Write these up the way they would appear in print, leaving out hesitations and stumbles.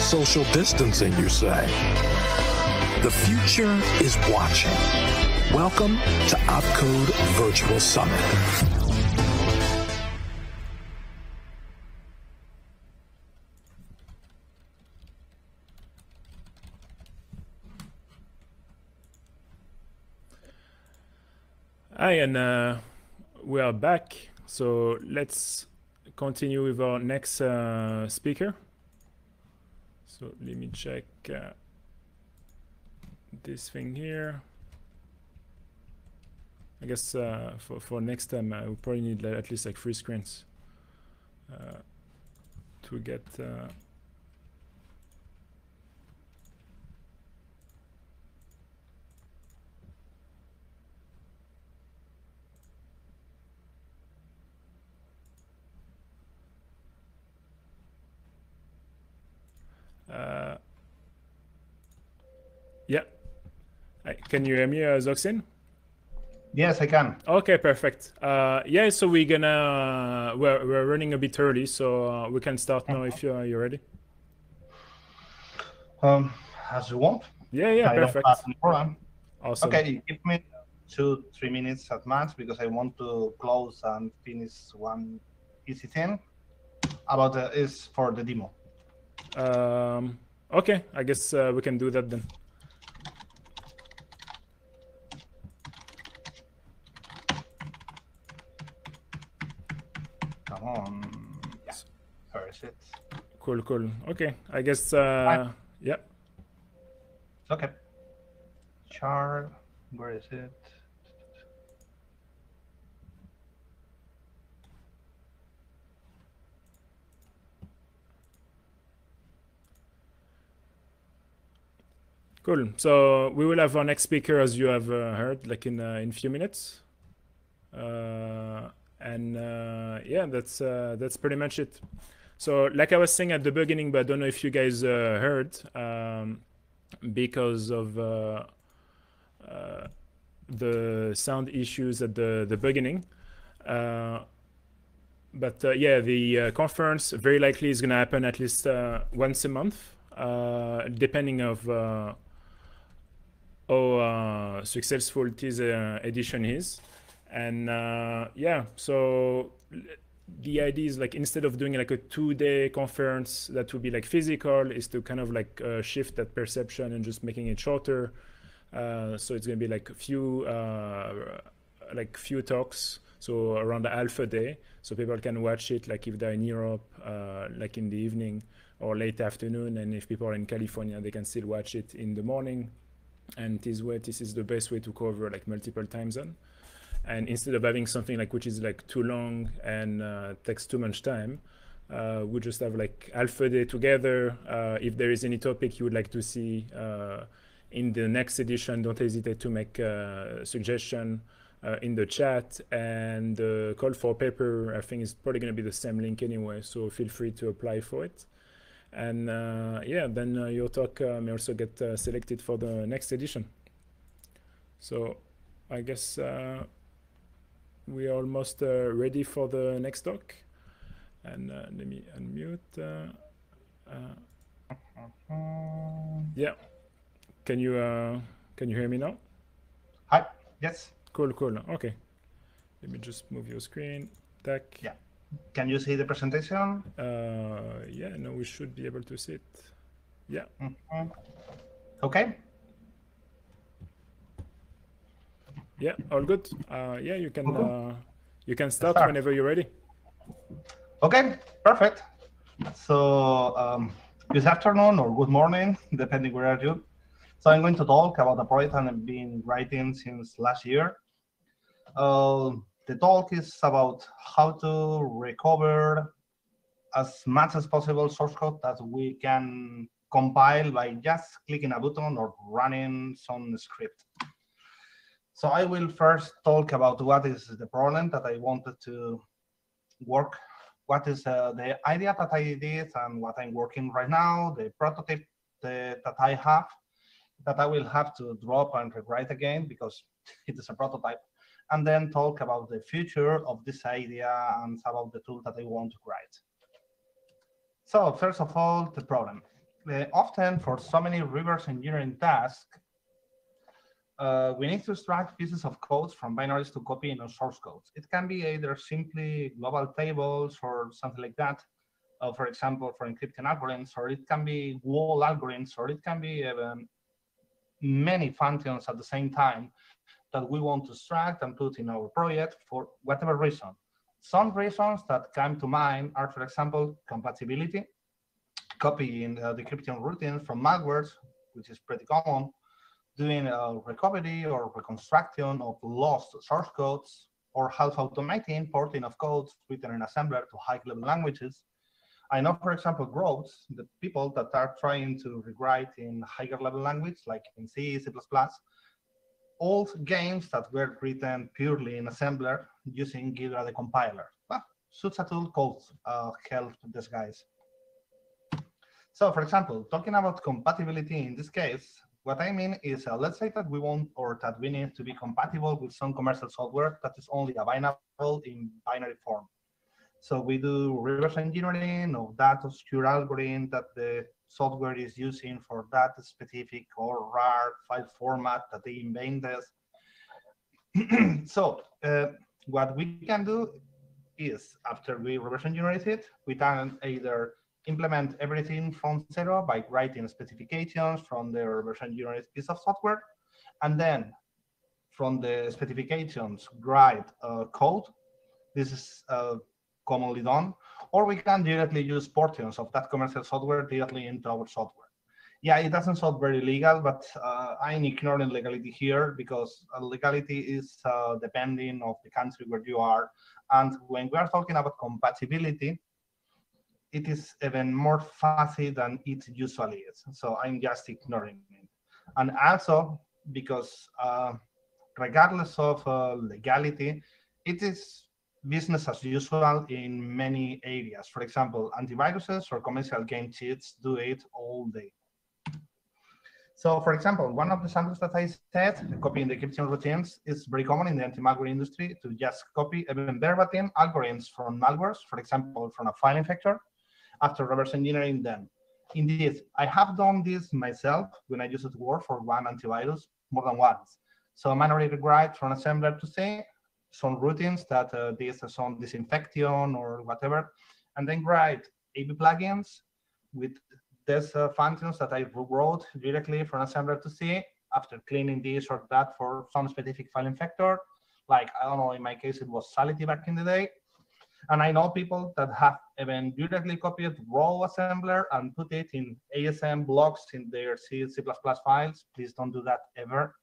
social distancing, you say? The future is watching. Welcome to OpCode Virtual Summit. Hi, and we are back. So let's continue with our next speaker. So let me check this thing here. I guess for next time, we probably need at least like 3 screens to get. Yeah. Can you hear me, Joxean? Yes, I can. Okay, perfect. Yeah, so we're running a bit early, so we can start now if you're ready. As you want. Yeah, perfect. Don't have any problem. Awesome. Okay, give me 2-3 minutes at max because I want to close and finish one easy thing about is for the demo. Okay, I guess we can do that then. Come on. Yeah. Where is it? Cool. Okay, I guess, yeah. Okay. Chart, where is it? Cool. So we will have our next speaker, as you have heard, like in a few minutes. Yeah, that's pretty much it. So like I was saying at the beginning, but I don't know if you guys heard, because of the sound issues at the beginning. But yeah, the conference very likely is going to happen at least once a month, depending of how successful this edition is. And yeah, so the idea is like instead of doing like a 2-day conference that would be like physical, is to kind of like shift that perception and just making it shorter. So it's gonna be like few talks, so around the half a day, so people can watch it like if they're in Europe, like in the evening or late afternoon, and if people are in California, they can still watch it in the morning. And this is the best way to cover like multiple time zones. And instead of having something like which is like too long and takes too much time, we just have like half a day together. If there is any topic you would like to see in the next edition, don't hesitate to make a suggestion in the chat. And the call for paper, I think, is probably going to be the same link anyway, so feel free to apply for it. And yeah, then your talk may also get selected for the next edition. So I guess we are almost ready for the next talk. And let me unmute. Yeah, can you hear me now? Hi. Yes. Cool. Okay, let me just move your screen. Tac. Yeah. Can you see the presentation? Yeah, no, we should be able to see it. Yeah. Okay. Yeah, all good. Yeah, you can start whenever you're ready. Okay, perfect. So good afternoon or good morning, depending where are you. So I'm going to talk about a project I've been writing since last year. The talk is about how to recover as much as possible source code that we can compile by just clicking a button or running some script. So I will first talk about what is the problem that I wanted to work, what is the idea that I did and what I'm working right now, the prototype that I have, that I will have to drop and rewrite again because it is a prototype, and then talk about the future of this idea and about the tool that I want to write. So first of all, the problem. Often, for so many reverse engineering tasks, we need to extract pieces of codes from binaries to copy in source codes. It can be either simply global tables or something like that, for example, for encrypting algorithms, or it can be wall algorithms, or it can be many functions at the same time that we want to extract and put in our project for whatever reason. Some reasons that come to mind are, for example, compatibility, copying decryption routines from malwares, which is pretty common, doing recovery or reconstruction of lost source codes, or half automating porting of codes written in assembler to high-level languages. I know, for example, groups, the people that are trying to rewrite in higher level language, like in C, C++, old games that were written purely in assembler using Ghidra the compiler. Well, such a tool could help these guys. So, for example, talking about compatibility in this case, what I mean is, let's say that we want, or that we need to be compatible with some commercial software that is only available in binary form. So we do reverse engineering of that obscure algorithm that the software is using for that specific or rare file format that they invented. So what we can do is, after we reverse engineer it, we can either implement everything from zero by writing specifications from the reverse engineered piece of software, and then from the specifications write code. This is commonly done, or we can directly use portions of that commercial software directly into our software. Yeah, it doesn't sound very legal, but I'm ignoring legality here because legality is depending of the country where you are. And when we are talking about compatibility, it is even more fuzzy than it usually is. So I'm just ignoring it. And also because regardless of legality, it is business as usual in many areas. For example, antiviruses or commercial game cheats do it all day. So, for example, one of the samples that I said, copying decryption routines, is very common in the anti-malware industry to just copy even verbatim algorithms from malwares, for example, from a file infector, after reverse engineering them. Indeed, I have done this myself when I used to work for one antivirus more than once. So manually rewrite from assembler to C some routines that this some disinfection or whatever, and then write AB plugins with these functions that I wrote directly from assembler to C after cleaning this or that for some specific file infector. Like, I don't know, in my case, it was Sality back in the day. And I know people that have even directly copied raw assembler and put it in ASM blocks in their C++ files. Please don't do that ever.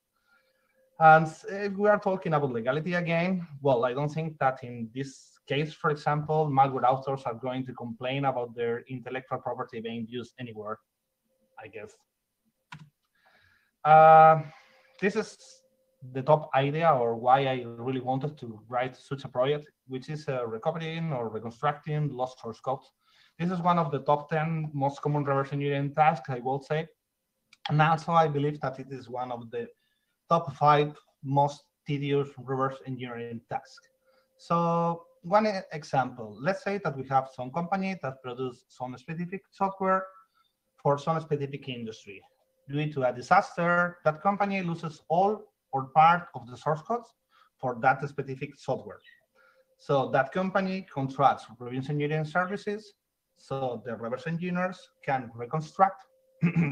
And if we are talking about legality again, well, I don't think that in this case, for example, malware authors are going to complain about their intellectual property being used anywhere, I guess. This is the top idea, or why I really wanted to write such a project, which is recovering or reconstructing lost source code. This is one of the top 10 most common reverse engineering tasks, I will say. And also, I believe that it is one of the top 5 most tedious reverse engineering tasks. So one example, let's say that we have some company that produce some specific software for some specific industry. Due to a disaster, that company loses all or part of the source codes for that specific software. So that company contracts reverse engineering services, so the reverse engineers can reconstruct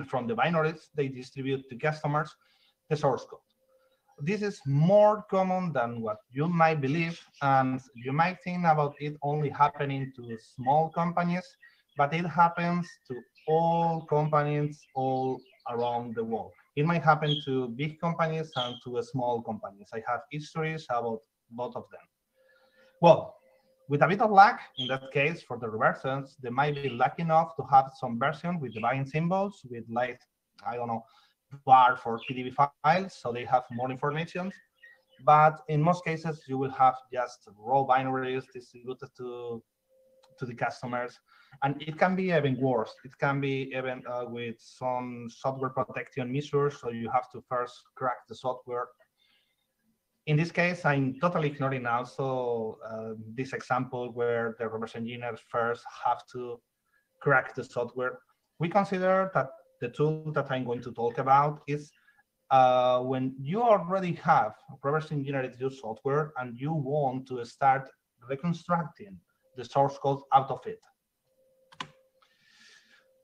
from the binaries they distribute to customers the source code. This is more common than what you might believe, and you might think about it only happening to small companies, but it happens to all companies all around the world. It might happen to big companies and to small companies. I have histories about both of them. Well, with a bit of luck, in that case, for the reversers, they might be lucky enough to have some version with divine symbols, with like, I don't know, var for PDB files, so they have more information. But in most cases, you will have just raw binaries distributed to the customers. And it can be even worse. It can be even with some software protection measures, so you have to first crack the software. In this case, I'm totally ignoring also this example where the reverse engineers first have to crack the software. We consider that the tool that I'm going to talk about is when you already have reverse engineered your software and you want to start reconstructing the source code out of it.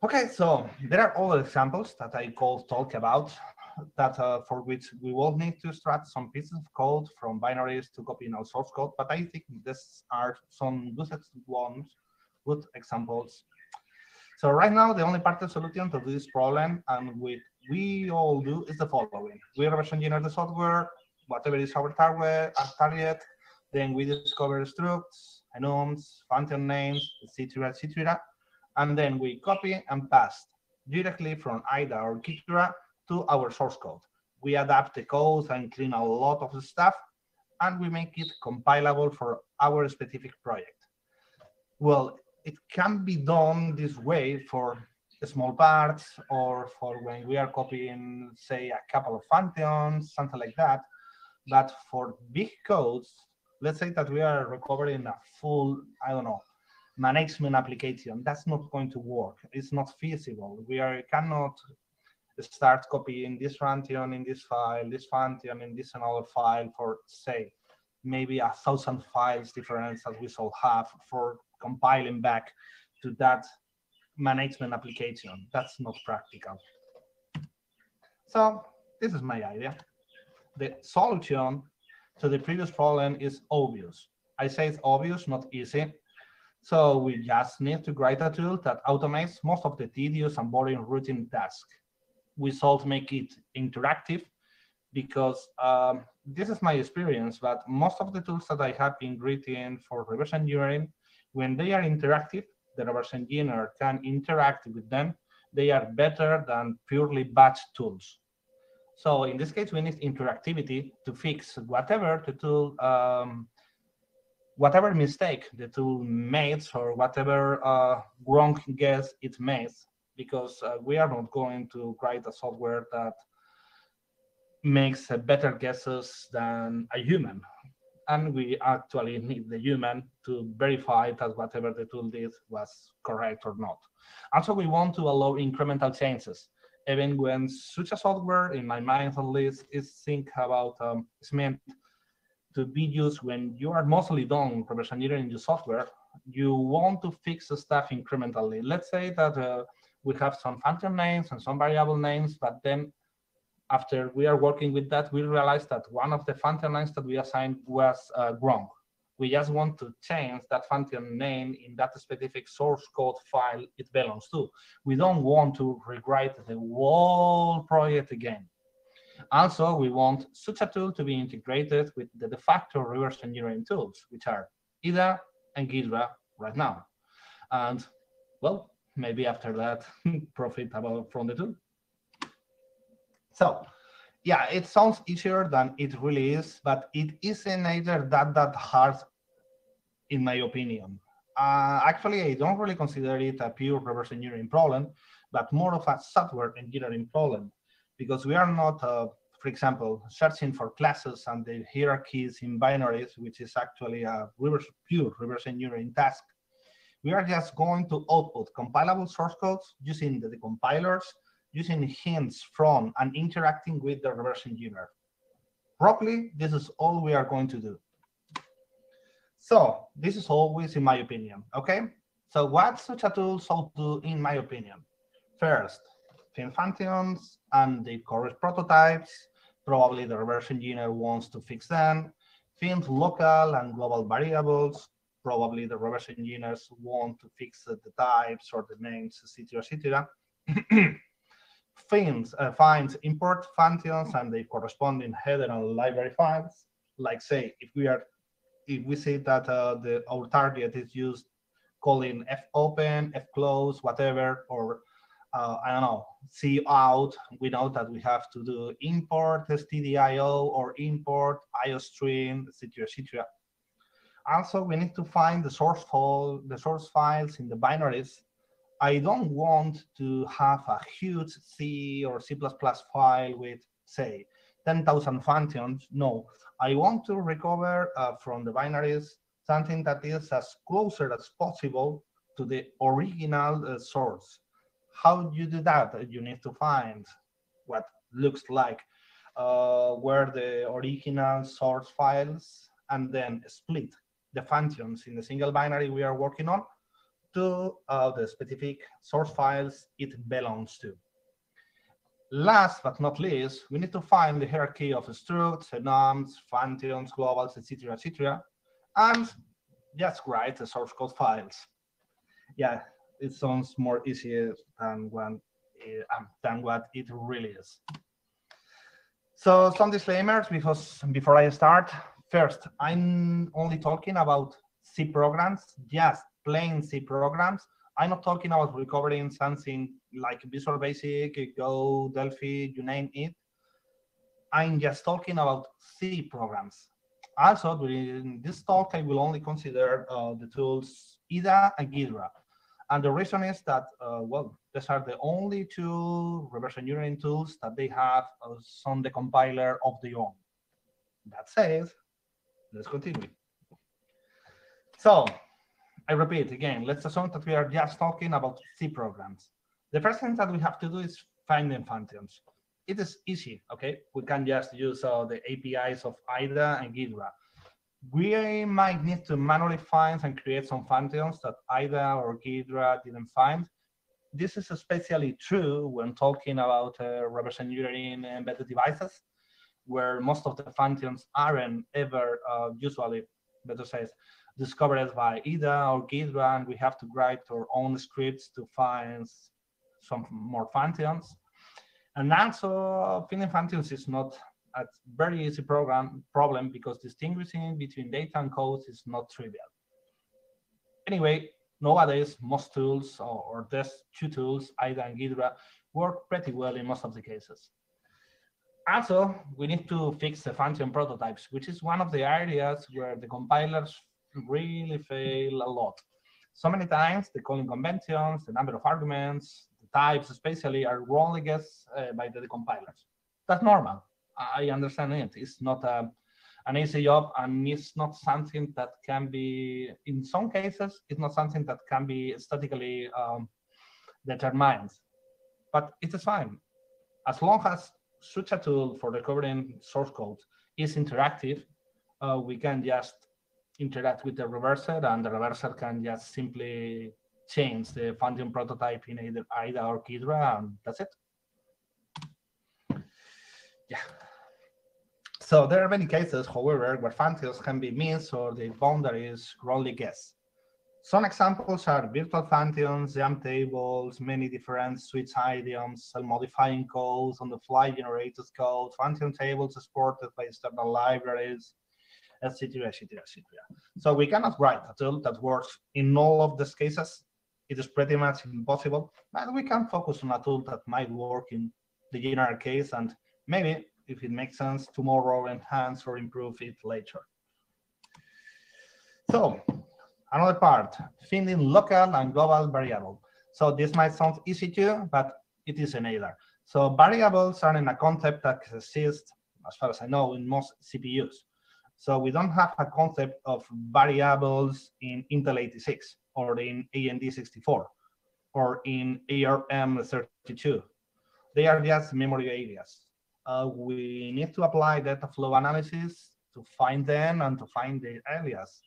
Okay, so there are other examples that I could talk about that for which we will need to extract some pieces of code from binaries to copy in our source code, but I think these are some good examples. So right now, the only part of the solution to this problem and what we all do is the following. We reverse engineer the software, whatever is our target, then we discover structs, enums, function names, etc., etc., and then we copy and paste directly from IDA or Kira to our source code. We adapt the code and clean a lot of the stuff, and we make it compilable for our specific project. Well, it can be done this way for small parts or for when we are copying, say, a couple of functions, something like that. But for big codes, let's say that we are recovering a full, I don't know, management application. That's not going to work. It's not feasible. We cannot start copying this function in this file, this function in this another file for, say, maybe 1,000 files difference that we shall have for compiling back to that management application. That's not practical. So this is my idea. The solution to the previous problem is obvious. I say it's obvious, not easy. So we just need to write a tool that automates most of the tedious and boring routine tasks. We should make it interactive because this is my experience, but most of the tools that I have been written for reverse engineering, when they are interactive, the reverse engineer can interact with them. They are better than purely batch tools. So in this case, we need interactivity to fix whatever the tool, whatever mistake the tool makes or whatever wrong guess it makes, because we are not going to write a software that makes better guesses than a human. And we actually need the human to verify that whatever the tool did was correct or not. Also, we want to allow incremental changes, even when such a software, in my mind at least, is meant to be used when you are mostly done reverse engineering your software. You want to fix the stuff incrementally. Let's say that we have some function names and some variable names, but then after we are working with that, we realize that one of the function names that we assigned was wrong. We just want to change that function name in that specific source code file it belongs to. We don't want to rewrite the whole project again. Also, we want such a tool to be integrated with the de facto reverse engineering tools, which are IDA and Gira right now. And, well, maybe after that, profit from the tool. So, yeah, it sounds easier than it really is, but it isn't either that hard, in my opinion. Actually, I don't really consider it a pure reverse engineering problem, but more of a software engineering problem, because we are not, for example, searching for classes and the hierarchies in binaries, which is actually a pure reverse engineering task. We are just going to output compilable source codes using the compilers, using hints from and interacting with the reverse engineer. Roughly, this is all we are going to do. So this is always in my opinion, okay? So what such a tool should do in my opinion? First, find functions and the correct prototypes. Probably the reverse engineer wants to fix them. Find local and global variables. Probably the reverse engineers want to fix the types or the names, etc., etc. Finds import functions and the corresponding header and library files. Like say, if we say that our target is used calling fopen, fclose, whatever, or I don't know, cout, we know that we have to do import stdio or import iostream, etc., etc. Also, we need to find the source files in the binaries. I don't want to have a huge C or C++ file with, say, 10,000 functions. No, I want to recover from the binaries something that is as closer as possible to the original source. How do you do that? You need to find what looks like where the original source files, and then split the functions in the single binary we are working on to the specific source files it belongs to. Last but not least, we need to find the hierarchy of structs, enums, functions, globals, etc., etc., and just write the source code files. Yeah, it sounds more easier than what it really is. So some disclaimers before I start. First, I'm only talking about C programs, just plain C programs. I'm not talking about recovering something like Visual Basic, Go, Delphi, you name it. I'm just talking about C programs. Also, during this talk, I will only consider the tools IDA and Ghidra. And the reason is that, well, these are the only two reverse engineering tools that they have on the compiler of their own. That said, let's continue. So, I repeat again, let's assume that we are just talking about C programs. The first thing that we have to do is finding functions. It is easy, okay? We can just use the APIs of IDA and Ghidra. We might need to manually find and create some functions that IDA or Ghidra didn't find. This is especially true when talking about reverse engineering embedded devices, where most of the functions aren't ever usually, better said, discovered by IDA or Ghidra, and we have to write our own scripts to find some more functions. And also, finding functions is not a very easy problem because distinguishing between data and code is not trivial. Anyway, nowadays, most tools, or these two tools, IDA and Ghidra, work pretty well in most of the cases. Also, we need to fix the function prototypes, which is one of the areas where the compilers really fail a lot. So many times, the calling conventions, the number of arguments, the types especially, are wrongly guessed by the compilers. That's normal. I understand it. It's not an easy job, and it's not something that can be, in some cases, it's not something that can be statically determined. But it is fine. As long as such a tool for recovering source code is interactive, we can just interact with the reverser, and the reverser can just simply change the function prototype in either IDA or Ghidra, and that's it. Yeah. So there are many cases, however, where functions can be missed or the boundaries wrongly guessed. Some examples are virtual functions, jump tables, many different switch idioms, self-modifying codes, on-the-fly generated code, function tables supported by external libraries, etc., etc., etc. So we cannot write a tool that works in all of these cases. It is pretty much impossible, but we can focus on a tool that might work in the general case, and maybe, if it makes sense, tomorrow enhance or improve it later. So, another part, finding local and global variable. So this might sound easy too, but it isn't either. So variables are in a concept that exists, as far as I know, in most CPUs. So we don't have a concept of variables in Intel 86 or in AMD 64 or in ARM 32. They are just memory areas. We need to apply data flow analysis to find them and to find the alias.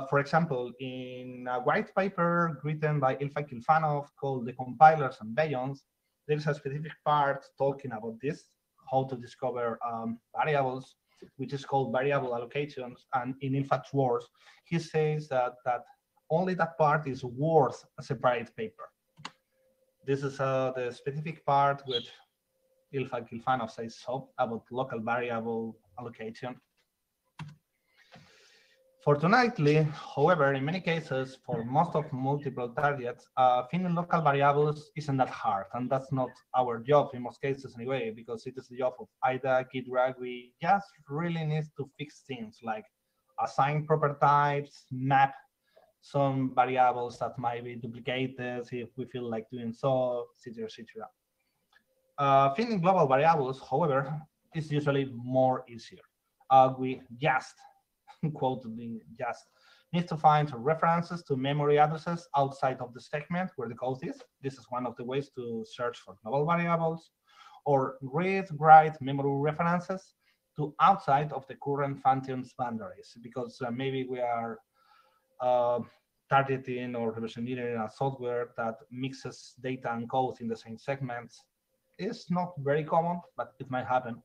For example, in a white paper written by Ilfai Kilfanov called The Compilers and Beyonds, there is a specific part talking about this, how to discover variables, which is called variable allocations. And in Ilfai's words, he says that only that part is worth a separate paper. This is the specific part which Ilfai Kilfanov says so about local variable allocation. Fortunately, however, in many cases, for most of multiple targets, finding local variables isn't that hard, and that's not our job in most cases anyway, because it is the job of IDA, Ghidra. We just really need to fix things like assign proper types, map some variables that might be duplicated if we feel like doing so, etc., etc. Finding global variables, however, is usually more easier. We just, quoting just, needs to find references to memory addresses outside of the segment where the code is. This is one of the ways to search for global variables, or read, write memory references to outside of the current function's boundaries, because maybe we are targeting or representing a software that mixes data and code in the same segments. It's not very common, but it might happen.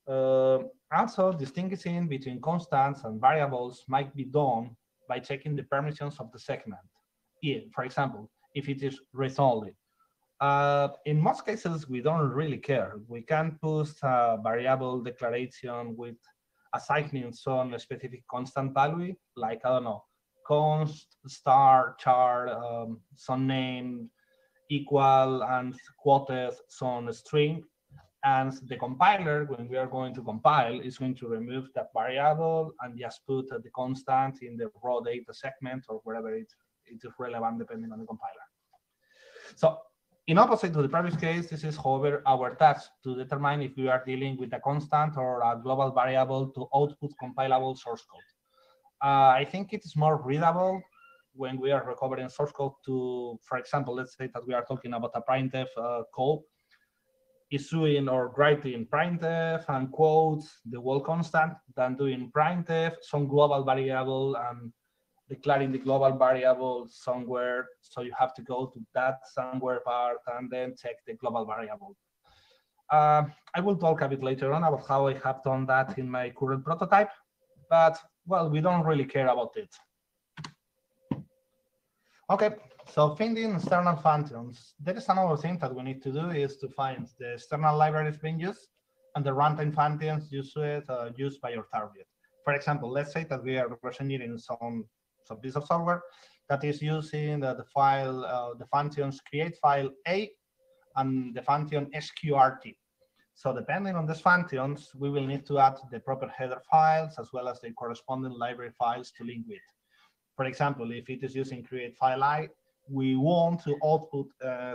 Also, distinguishing between constants and variables might be done by checking the permissions of the segment. For example, if it is read-only. In most cases, we don't really care. We can post a variable declaration with assigning some specific constant value, like, I don't know, const star char, some name equal, and quoted some string. And the compiler, when we are going to compile, is going to remove that variable and just put the constant in the raw data segment or wherever it is relevant, depending on the compiler. So in opposite to the previous case, this is, however, our task to determine if we are dealing with a constant or a global variable to output compilable source code. I think it is more readable when we are recovering source code to, for example, let's say that we are talking about a printf code, issuing or writing printf and quotes the whole constant than doing printf, some global variable, and declaring the global variable somewhere. So you have to go to that somewhere part and then check the global variable. I will talk a bit later on about how I have done that in my current prototype, but well, we don't really care about it. Okay, so finding external functions. There is another thing that we need to do is to find the external libraries being used and the runtime functions used by your target. For example, let's say that we are representing some piece of software that is using the functions create file A and the function sqrt. So depending on these functions, we will need to add the proper header files as well as the corresponding library files to link with. For example, if it is using create file I, we want to output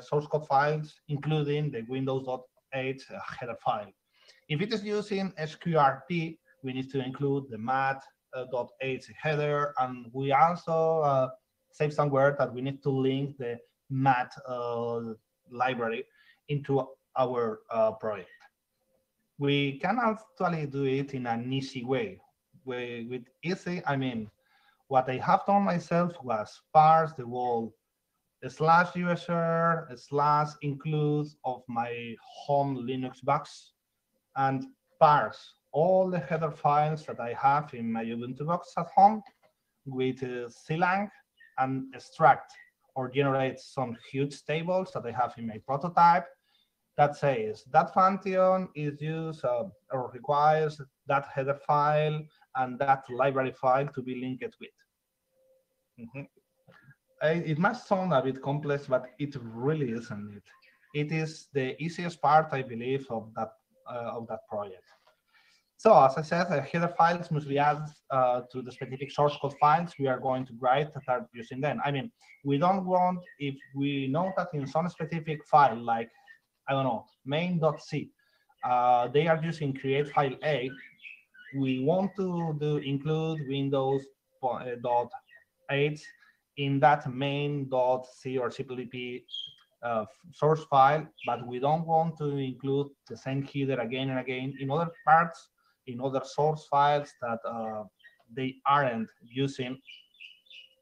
source code files, including the Windows.8 header file. If it is using sqrt, we need to include the mat.8 header, and we also say somewhere that we need to link the mat library into our project. We can actually do it in an easy way. With easy, I mean, what I have done myself was parse the whole /user/include of my home Linux box and parse all the header files that I have in my Ubuntu box at home with clang and extract or generate some huge tables that I have in my prototype that says that function is used or requires that header file and that library file to be linked with. It must sound a bit complex, but it really isn't. It is the easiest part, I believe, of that project. So as I said, header files must be added to the specific source code files we are going to write that are using them. I mean, we don't want, if we know that in some specific file, like, I don't know, main.c, they are using create file A, we want to include Windows.8 in that main.c or cpp source file, but we don't want to include the same header again and again in other parts, in other source files that they aren't using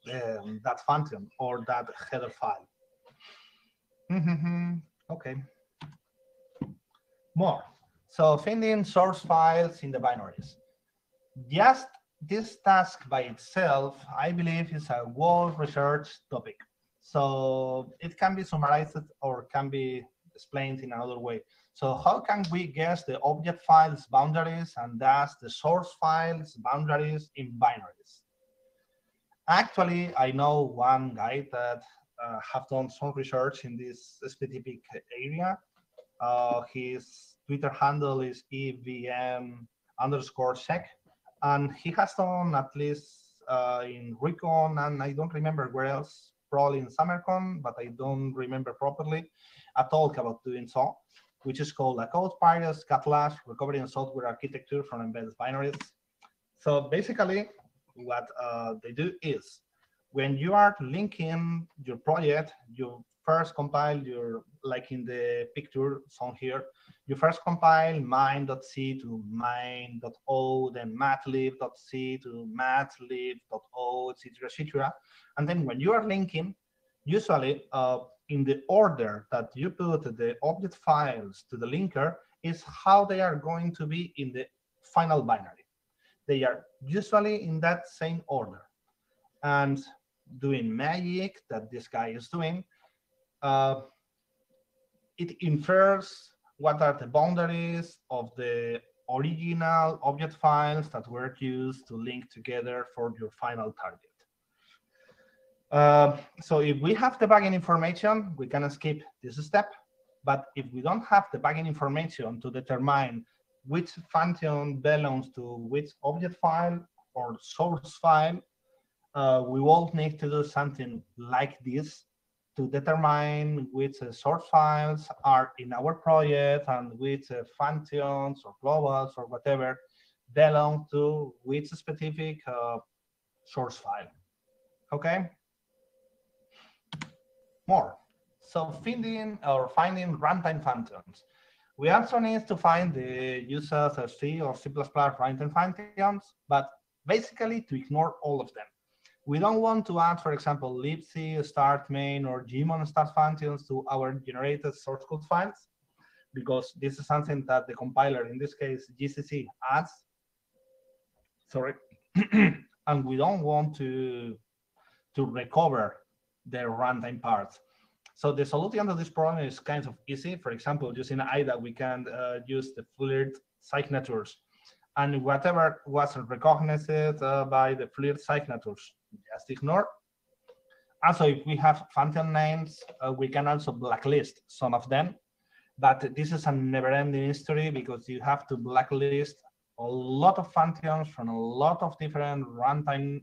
that function or that header file. Okay. More. So finding source files in the binaries. Just this task by itself, I believe, is a well-researched topic. So it can be summarized or can be explained in another way. So how can we guess the object files boundaries and thus the source files boundaries in binaries? Actually, I know one guy that have done some research in this specific area. His Twitter handle is evm_check. And he has done at least in Recon, and I don't remember where else, probably in SummerCon, but I don't remember properly, a talk about doing so, which is called a Code Pirates Catalog, Recovering Software Architecture from Embedded Binaries. So basically, what they do is, when you are linking your project, you first compile your, like in the picture shown here, you first compile main.c to main.o, then matlib.c to matlib.o, etc., etc. And then when you are linking, usually in the order that you put the object files to the linker is how they are going to be in the final binary. They are usually in that same order. And doing magic that this guy is doing, it infers what are the boundaries of the original object files that were used to link together for your final target. So if we have the backend information, we can skip this step. But if we don't have the backend information to determine which function belongs to which object file or source file, we will need to do something like this to determine which source files are in our project and which functions or globals or whatever belong to which specific source file. Okay? More. So finding runtime functions. We also need to find the uses of C or C++ runtime functions, but basically to ignore all of them. We don't want to add, for example, libc, start main, or gmon start functions to our generated source code files, because this is something that the compiler, in this case, GCC, adds. Sorry. And we don't want to recover the runtime parts. So the solution to this problem is kind of easy. For example, using IDA, we can use the flirt signatures. And whatever was recognized by the flirt signatures, just ignore. Also, if we have function names, we can also blacklist some of them. But this is a never-ending history because you have to blacklist a lot of functions from a lot of different runtime,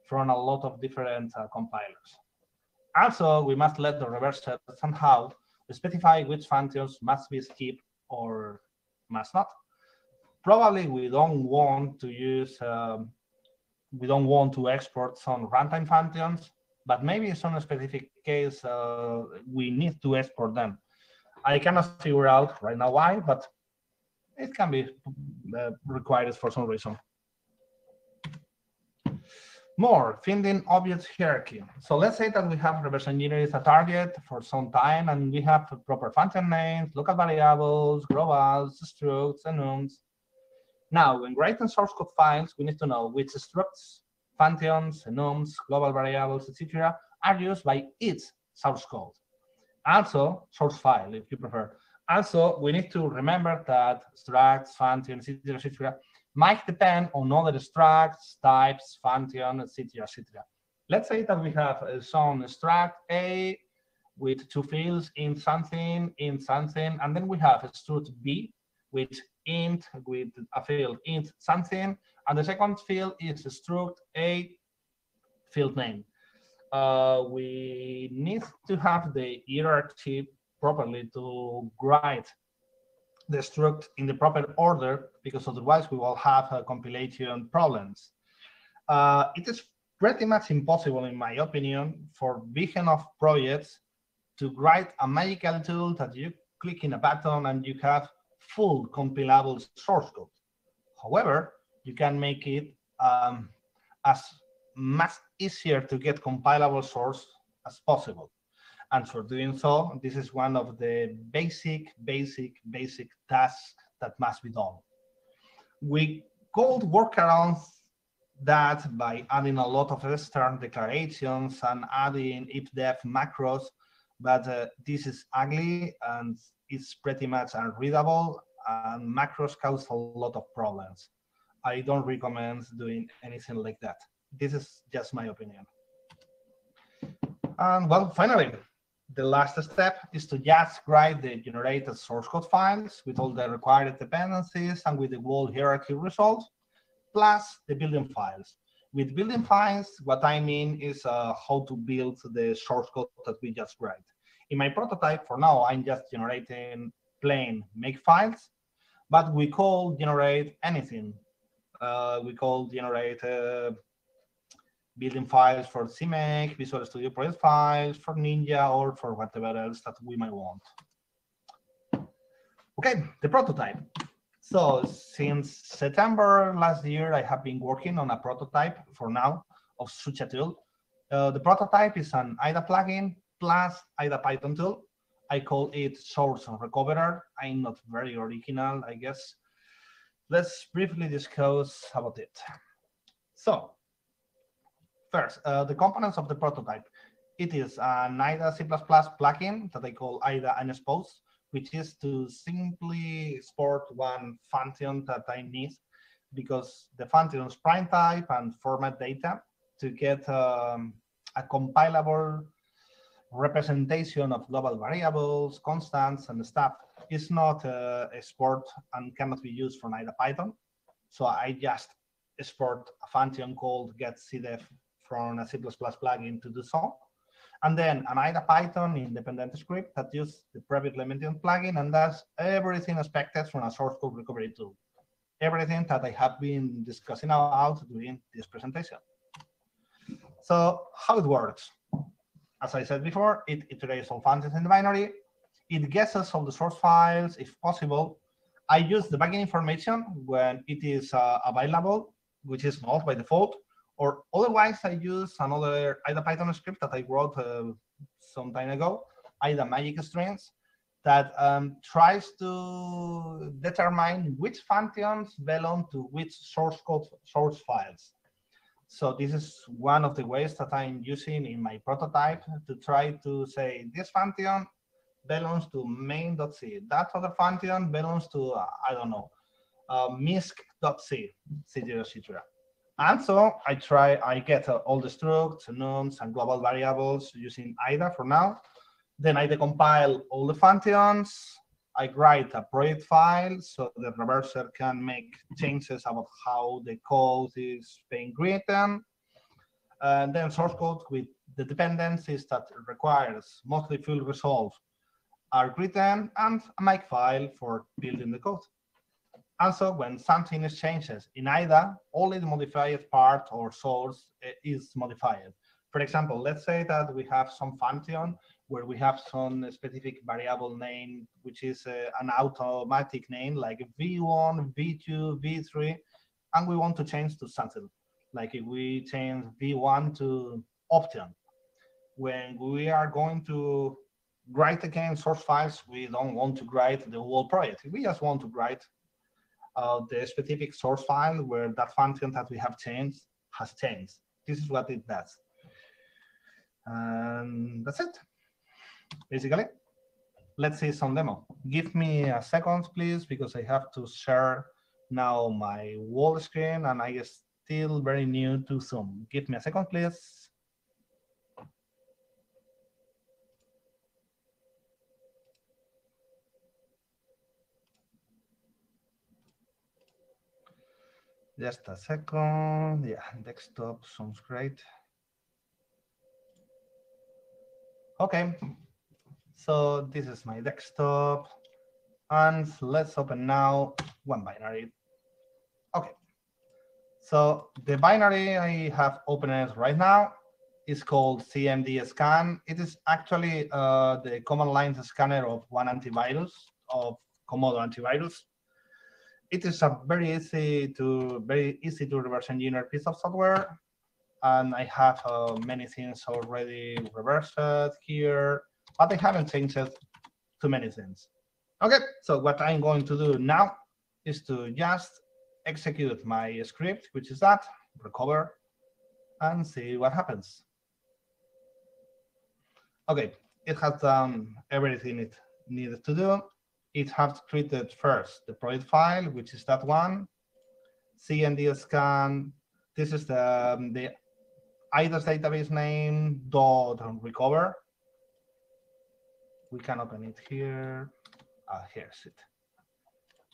from a lot of different compilers. Also, we must let the reverser somehow specify which functions must be skipped or must not. Probably we don't want to use, we don't want to export some runtime functions, but maybe in some specific case, we need to export them. I cannot figure out right now why, but it can be required for some reason. More, finding object hierarchy. So let's say that we have reverse engineered a target for some time, and we have proper function names, local variables, globals, structs, and enums. Now, when writing source code files, we need to know which structs, functions, enums, global variables, etc., are used by each source code. Also, source file, if you prefer. Also, we need to remember that structs, functions, etc., etc., might depend on other structs, types, functions, etc., etc. Let's say that we have some struct A with two fields in something, and then we have a struct B with int with a field int something, and the second field is a struct A field name. We need to have the hierarchy properly to write the struct in the proper order, because otherwise we will have compilation problems. It is pretty much impossible, in my opinion, for big enough projects to write a magical tool that you click in a button and you have full compilable source code. However, you can make it as much easier to get compilable source as possible. And for doing so, this is one of the basic tasks that must be done. We could work around that by adding a lot of external declarations and adding if-def macros, but this is ugly and it's pretty much unreadable, and macros cause a lot of problems. I don't recommend doing anything like that. This is just my opinion. And well, finally, the last step is to just write the generated source code files with all the required dependencies and with the whole hierarchy result, plus the building files. With building files, what I mean is how to build the source code that we just write. In my prototype, for now, I'm just generating plain make files, but we could generate anything. We call generate building files for CMake, Visual Studio project files, for Ninja, or for whatever else that we might want. Okay, the prototype. So since September last year, I have been working on a prototype for now of such a tool. The prototype is an IDA plugin plus IDA Python tool. I call it Source Recoverer. I'm not very original, I guess. Let's briefly discuss about it. So first, the components of the prototype. It is an IDA C++ plugin that I call IDA Unexposed, which is to simply export one function that I need, because the function's prime type and format data to get a compilable representation of global variables, constants, and stuff is not export and cannot be used from IDA Python. So I just export a function called getCdef from a C++ plugin to do so. And then an IDA Python independent script that uses the previously mentioned plugin and does everything expected from a source code recovery tool. Everything that I have been discussing about during this presentation. So how it works? As I said before, it iterates all functions in the binary. It guesses all the source files if possible. I use the backend information when it is available, which is not by default. Or otherwise, I use another IDA Python script that I wrote some time ago, IDA Magic Strings, that tries to determine which functions belong to which source code source files. So this is one of the ways that I'm using in my prototype to try to say this function belongs to main.c. That other function belongs to, I don't know, misc.c, etc. And so I get all the structs, nums, and global variables using IDA for now. Then I decompile all the functions. I write a project file so the reverser can make changes about how the code is being written. And then source code with the dependencies that requires mostly full resolve are written, and a makefile for building the code. Also, when something is changes in IDA, only the modified part or source is modified. For example, let's say that we have some function where we have some specific variable name, which is an automatic name like v1, v2, v3, and we want to change to something. Like if we change v1 to option, when we are going to write again source files, we don't want to write the whole project. We just want to write the specific source file where that function that we have changed has changed. This is what it does. And that's it, basically. Let's see some demo. Give me a second, please, because I have to share now my wall screen, and I am still very new to Zoom. Give me a second, please. Just a second. Yeah, desktop sounds great. Okay, so this is my desktop, and let's open now one binary. Okay, so the binary I have opened right now is called CMD scan. It is actually the command line scanner of one antivirus, of Komodo antivirus. It is a very easy to reverse engineer piece of software, and I have many things already reversed here, but I haven't changed too many things. Okay, so what I'm going to do now is to just execute my script, which is that, recover, and see what happens. Okay, it has done everything it needed to do. It has treated first the project file, which is that one, CMD scan. This is the IDA's database name dot recover. We can open it here. Here's it.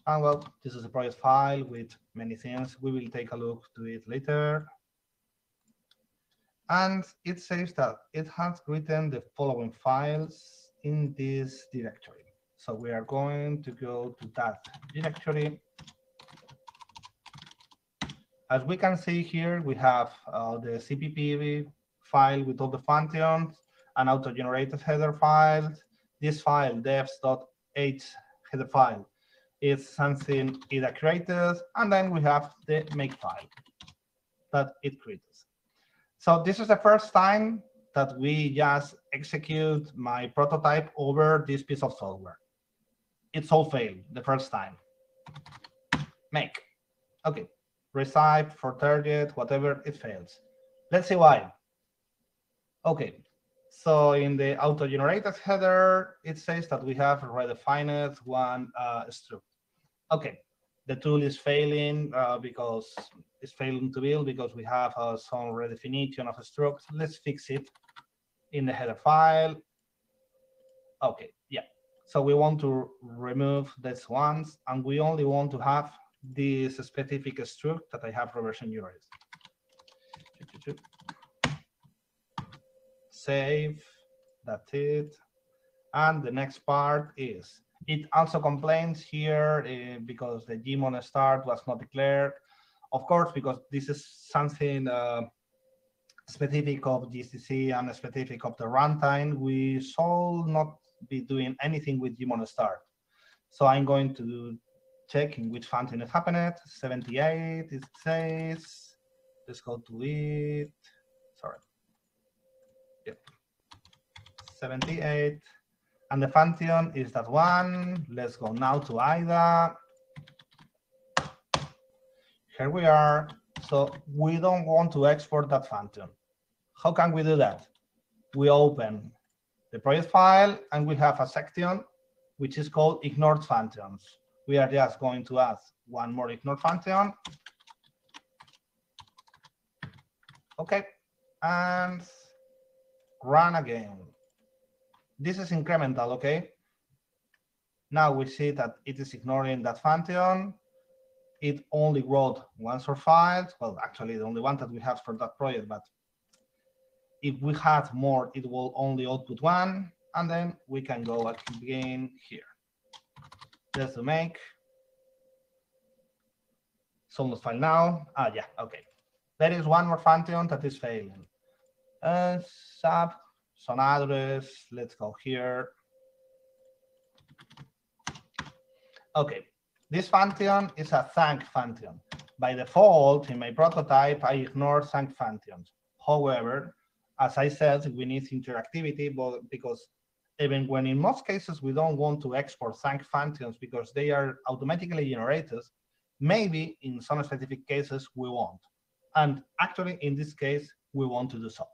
And well, this is a project file with many things. We will take a look to it later. And it says that it has written the following files in this directory. So we are going to go to that directory. As we can see here, we have the CPP file with all the functions, an auto-generated header file. This file, devs.h header file, is something it created, and then we have the make file that it creates. So this is the first time that we just execute my prototype over this piece of software. It's all failed the first time. Make. Okay. Recipe for target, whatever, it fails. Let's see why. Okay. So in the auto-generated header, it says that we have redefined one struct. Okay. The tool is failing because it's failing to build because we have some redefinition of a struct. Let's fix it in the header file. Okay, yeah. So we want to remove this ones, and we only want to have this specific struct that I have reverse engineered. Save, that's it. And the next part is, it also complains here because the Gmon start was not declared. Of course, because this is something specific of GCC and specific of the runtime, we shall not be doing anything with Gmon start. So I'm going to check in which function it happened. 78, it says. Let's go to it. Sorry. Yep. 78. And the function is that one. Let's go now to IDA. Here we are. So we don't want to export that function. How can we do that? We open the project file, and we have a section which is called ignored functions. We are just going to add one more ignored function. Okay, and run again. This is incremental, okay? Now we see that it is ignoring that function. It only wrote one source file. Well, actually, the only one that we have for that project, but if we had more, it will only output one, and then we can go again here. Let's do make. Source file now. Ah, yeah, okay. There is one more function that is failing. Sub, some address. Let's go here. Okay, this function is a thank function. By default, in my prototype, I ignore thank functions. However, as I said, we need interactivity, but because even when in most cases we don't want to export thank functions because they are automatically generated, maybe in some specific cases we won't. And actually, in this case, we want to do so.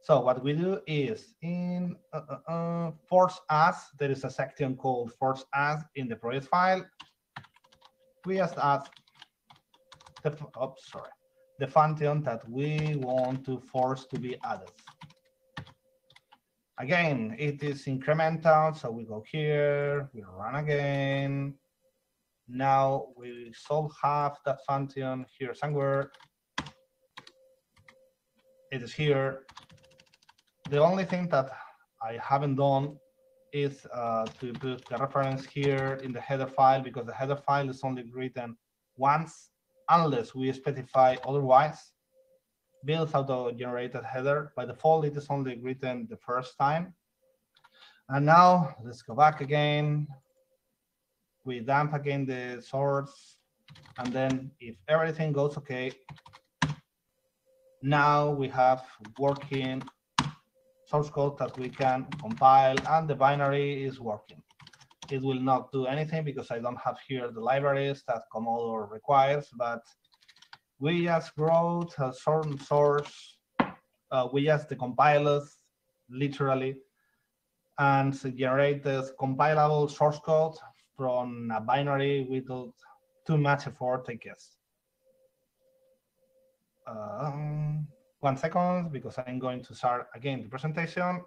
So what we do is in force as, there is a section called force as in the project file. We just add the function that we want to force to be added. Again, it is incremental, so we go here, we run again. Now we should have that function here somewhere. It is here. The only thing that I haven't done is to put the reference here in the header file, because the header file is only written once, unless we specify otherwise. Build auto-generated header. By default, it is only written the first time. And now let's go back again. We dump again the source. And then if everything goes OK, now we have working source code that we can compile, and the binary is working. It will not do anything because I don't have here the libraries that Commodore requires, but we just wrote a certain source. We just decompile it, literally, and generate this compilable source code from a binary without too much effort, I guess. 1 second, because I'm going to start again the presentation.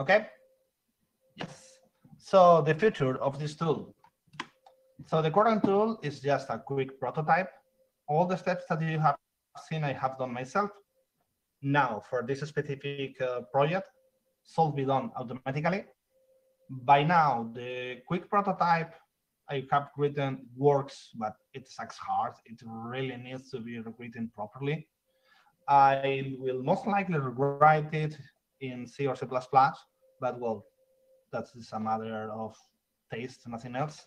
Okay. Yes. So the future of this tool. So the current tool is just a quick prototype. All the steps that you have seen I have done myself. Now, for this specific project, should be done automatically. By now, the quick prototype I have written works, but it sucks hard. It really needs to be rewritten properly. I will most likely rewrite it in C or C++, but well, that's just a matter of taste, nothing else.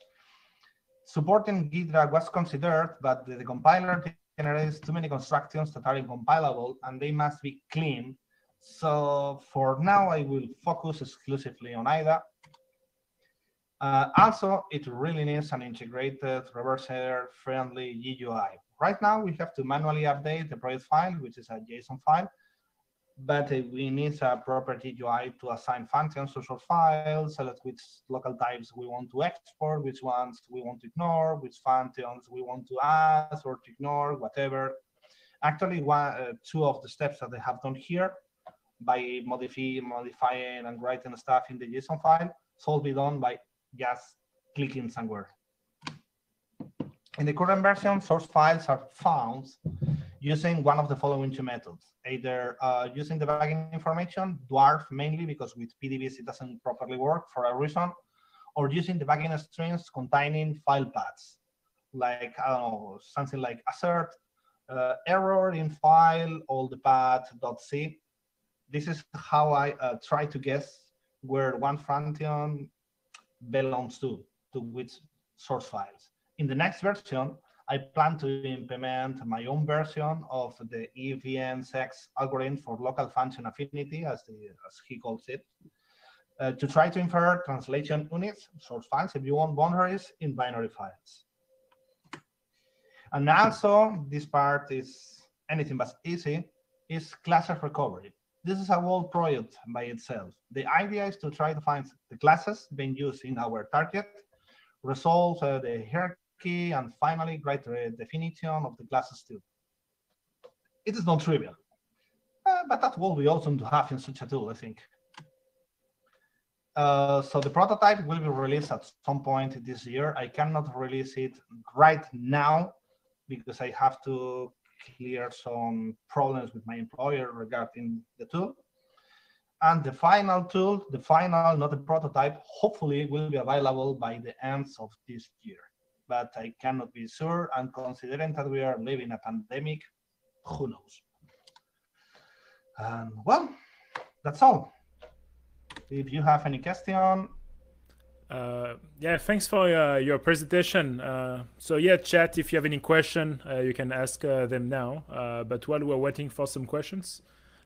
Supporting Ghidra was considered, but the compiler generates too many constructions that are incompilable, and they must be clean. So for now, I will focus exclusively on IDA. Also, it really needs an integrated, reverse-friendly GUI. Right now, we have to manually update the project file, which is a JSON file, but we need a proper GUI to assign functions to short files, select which local types we want to export, which ones we want to ignore, which functions we want to add or to ignore, whatever. Actually, two of the steps that I have done here by modifying and writing stuff in the JSON file should be done by just clicking somewhere. In the current version, source files are found using one of the following two methods, either using debugging information, dwarf mainly because with PDBs it doesn't properly work for a reason, or using debugging strings containing file paths, like, I don't know, something like assert error in file all the path.c. This is how I try to guess where one function belongs to which source files. In the next version, I plan to implement my own version of the EVNSX algorithm for local function affinity, as he calls it, to try to infer translation units, source files, if you want, boundaries in binary files. And also, this part is anything but easy, is classes recovery. This is a whole project by itself. The idea is to try to find the classes being used in our target, resolve the hierarchy, and finally write the definition of the classes too. It is not trivial, but that will be awesome to have in such a tool, I think. So the prototype will be released at some point this year. I cannot release it right now because I have to clear some problems with my employer regarding the tool. And the final tool, the final, not the prototype, hopefully will be available by the end of this year. But I cannot be sure, and considering that we are living a pandemic, who knows? And well, that's all. If you have any question. Yeah, thanks for your presentation. So yeah, chat, if you have any question, you can ask them now. But while we're waiting for some questions,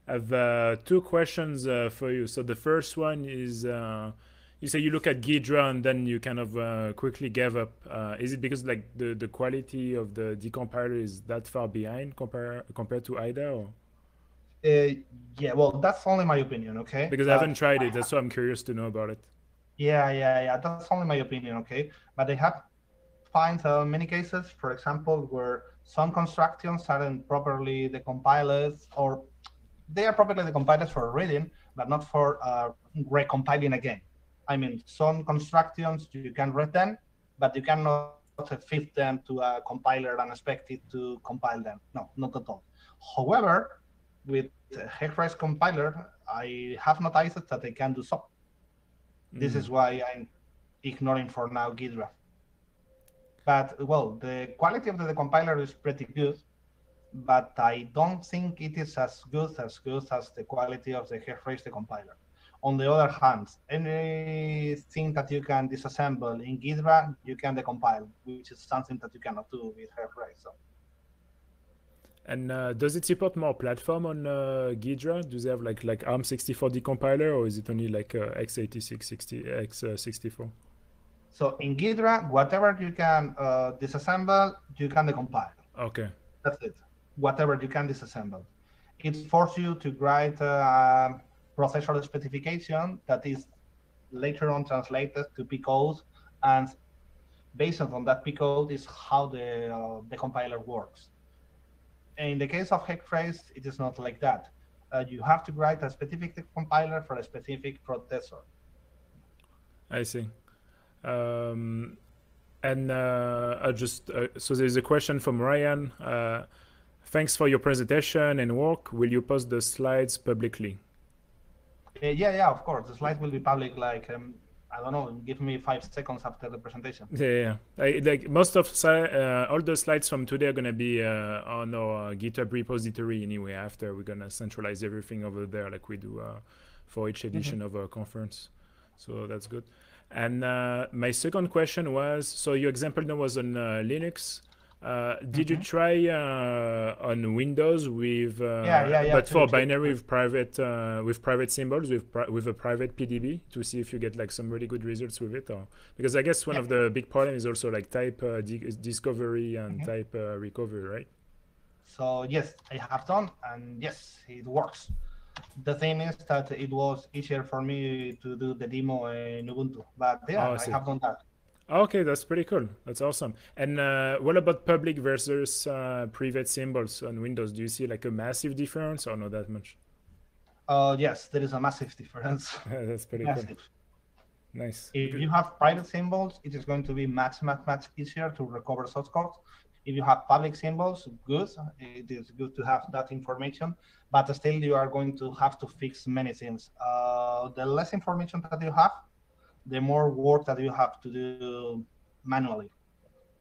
I have two questions for you. So the first one is, you say you look at Ghidra and then you kind of quickly gave up. Is it because like the quality of the decompiler is that far behind compared to IDA? Or? Yeah, well, that's only my opinion, okay? Because I haven't tried it, that's why I'm curious to know about it. Yeah, that's only my opinion, okay? But I have find many cases, for example, where some constructions aren't properly decompiled, or they are properly decompiled for reading, but not for recompiling again. I mean, some constructions, you can read them, but you cannot fit them to a compiler and expect it to compile them. No, not at all. However, with Hexrace compiler, I have noticed that I can do so. This is why I'm ignoring for now Ghidra. But, well, the quality of the compiler is pretty good, but I don't think it is as good as the quality of the Hexrace compiler. On the other hand, anything that you can disassemble in Ghidra, you can decompile, which is something that you cannot do with Hexrace. So. And does it support more platform on Ghidra? Do they have like ARM64 decompiler, or is it only like x86, x64? So in Ghidra, whatever you can disassemble, you can decompile. Okay. That's it. Whatever you can disassemble. It forces you to write processor specification that is later on translated to P code, and based on that P code is how the compiler works. In the case of Hexrace, it is not like that. You have to write a specific compiler for a specific processor. I see. And so there's a question from Ryan. thanks for your presentation and work. Will you post the slides publicly? Yeah, of course. The slides will be public. Like I don't know. Give me 5 seconds after the presentation. Yeah. Like most of all the slides from today are gonna be on our GitHub repository anyway. After we're gonna centralize everything over there, like we do for each edition of our conference. So that's good. And my second question was, so your example now was on Linux. Did you try on Windows with but for binary with private symbols with a private PDB to see if you get like some really good results with it? Or because I guess one of the big problem is also like type discovery and type recovery, right? So yes, I have done, and yes, it works. The thing is that it was easier for me to do the demo in Ubuntu, but yeah, I have done that. Okay, that's pretty cool. That's awesome. And what about public versus private symbols on Windows? Do you see like a massive difference or not that much? Yes, there is a massive difference. That's pretty cool. Nice. If you have private symbols, it is going to be much easier to recover source code. If you have public symbols, good. It is good to have that information, but still you are going to have to fix many things. The less information that you have, the more work that you have to do manually.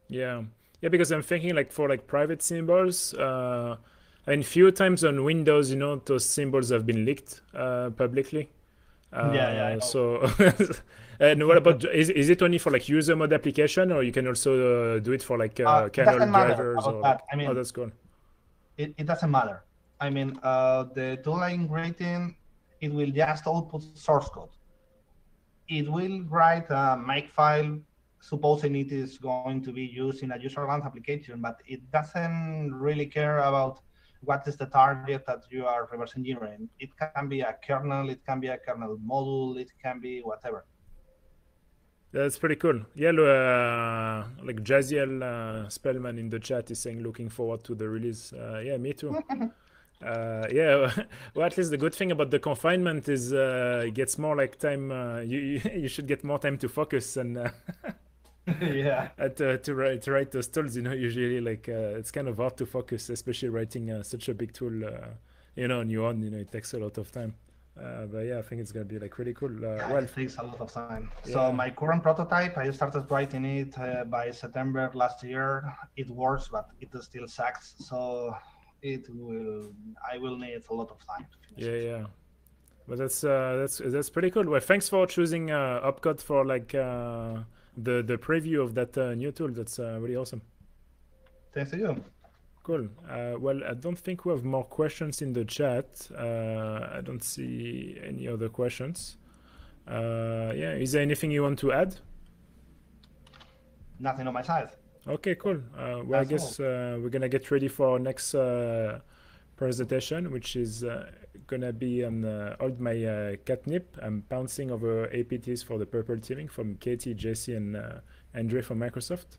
Yeah, because I'm thinking like for like private symbols, and few times on Windows, you know, those symbols have been leaked publicly. So, and what about, is it only for like user mode application, or you can also do it for like kernel drivers? I mean, that's cool. It doesn't matter. I mean, the two-line rating, it will just output source code. It will write a makefile, supposing it is going to be used in a user-land application, but it doesn't really care about what is the target that you are reverse engineering. It can be a kernel, it can be a kernel module, it can be whatever. That's pretty cool. Yeah, like Jaziel Spellman in the chat is saying looking forward to the release. Yeah, me too. Yeah, well, at least the good thing about the confinement is it gets more like time. You should get more time to focus and to write those tools. You know, usually like it's kind of hard to focus, especially writing such a big tool. You know, on your own. You know, it takes a lot of time. But yeah, I think it's gonna be like really cool. Well, it takes a lot of time. Yeah. So my current prototype, I started writing it by September last year. It works, but it still sucks. So I will need a lot of time to finish it. Yeah. But that's pretty cool. Well, thanks for choosing Opcode for like the preview of that new tool. That's really awesome. Thanks to you. Cool. Well, I don't think we have more questions in the chat. I don't see any other questions. Yeah, is there anything you want to add? Nothing on my side. Okay, cool. Well, I guess we're gonna get ready for our next presentation, which is gonna be on Hold My Catnip. I'm bouncing over APTs for the purple teaming from Katie, Jesse, and Andre from Microsoft.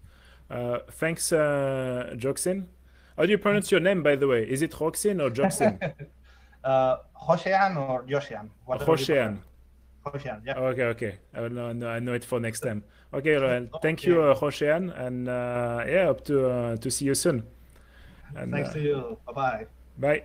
Thanks, Joxean. How do you pronounce your name, by the way? Is it Joxean or Joxean? Joxean or Joxean. Joxean. Joxean, yeah. Okay. I know it for next time. Okay, well, thank you, Joxean, and yeah, hope to see you soon. And, thanks to you. Bye-bye. Bye.